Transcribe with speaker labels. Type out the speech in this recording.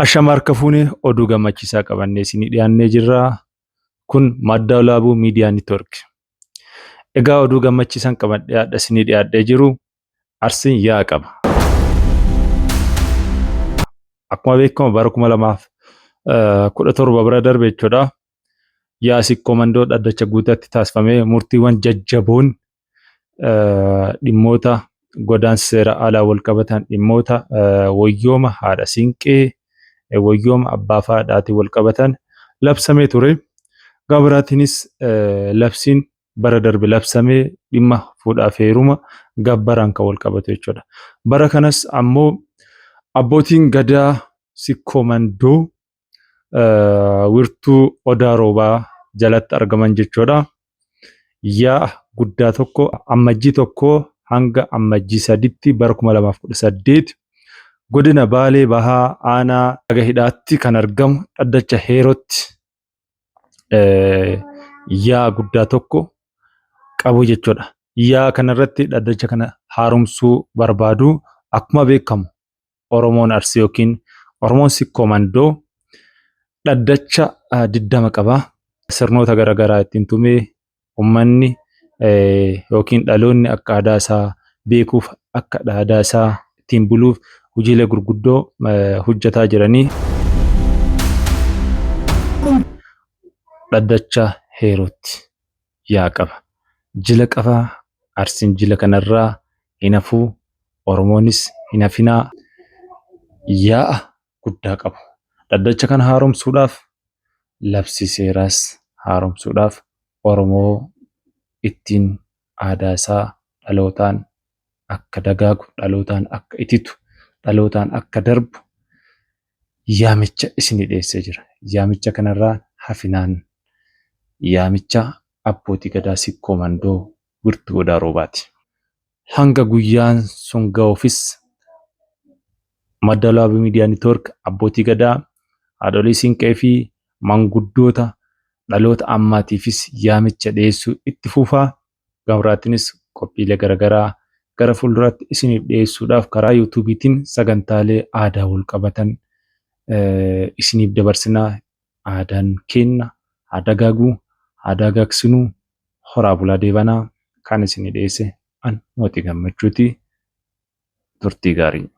Speaker 1: Ashama harka fuunee oduu gammachiisaa qabannee isinii dhiyaannee jirra. Kun madda walaabuu miidiyaa niitwoork. Egaa oduu gammachiisan qabadhee isinii dhiyaadhee jiru Arsiin yaa qaba. Akkuma beekamu bara 2017 bira darbe jechuudha. Yaasi komandoo dhaddacha guutaatti taasifamee murtiiwwan jajjaboon dhimmoota godaansa seera alaa wal qabatan dhimmoota wayyooma haadha siinqee wayyooma abbaa fi haadhaatiin wal qabatan labsamee ture. Gabiraatiinis labsiin bara darbe labsamee dhimma fuudhaa fi heeruma gabbaraan kan wal qabatu jechuudha. Bara kanas ammoo abbootiin gadaa sikkoomandoo wirtuu odaa roobaa jalatti argaman jechuudha. Yaa guddaa tokko ammajjii tokko hanga ammajjii 3tti bara 2018 godina Baalee Bahaa aanaa Laga Hidhaatti kan argamu dhaddacha heerootti yaa guddaa tokko qabu jechuudha. Yaa kanarratti dhaddacha kana haaromsuu barbaadu akkuma beekamu Oromoon Arsii yookiin Oromoon sikkoomandoo dhaddacha 20 qaba. Sirnoota garaagaraa ittiin tumee uummanni yookiin dhaloonni akka aadaa isaa beekuuf akka aadaa isaa ittiin buluuf hojiilee gurguddoo hojjetaa jiranii dhaddacha heerootti yaa qaba. Jila qaba. Arsiin jila kanarraa hin hafuu, Oromoonis hin hafinaa yaa guddaa qabu. Dhaddacha kana haaromsuudhaaf labsii seeraas haaromsuudhaaf Oromoo ittiin aadaa isaa dhalootaan akka dagaagu, dhalootaan akka ititu, dhalootaan akka darbu yaamicha isinii dhiyeessee jira. Yaamicha kanarraa hafinaan yaamicha abbootii gadaa sikkoomandoo wirtuu odaa roobaati. Hanga guyyaan sun ga'uufis madda walaabuu miidiyaa niitwoork abbootii gadaa, haadholii siinqee fi manguddoota dhaloota ammaatiifis yaamicha dhiyeessuu itti fufaa. Gabiraatiinis qophiilee garaagaraa gara fuulduraatti isiniif dhiyeessuudhaaf karaa yuutuubiitiin sagantaalee aadaa wal qabatan isiniif dabarsinaa. Aadaan keenya haa dagaagu, haa dagaagsinuu. Horaa bulaa deebanaa kan isinii dhiyeesse an Mootii Gammachuuti. Turtii gaarii.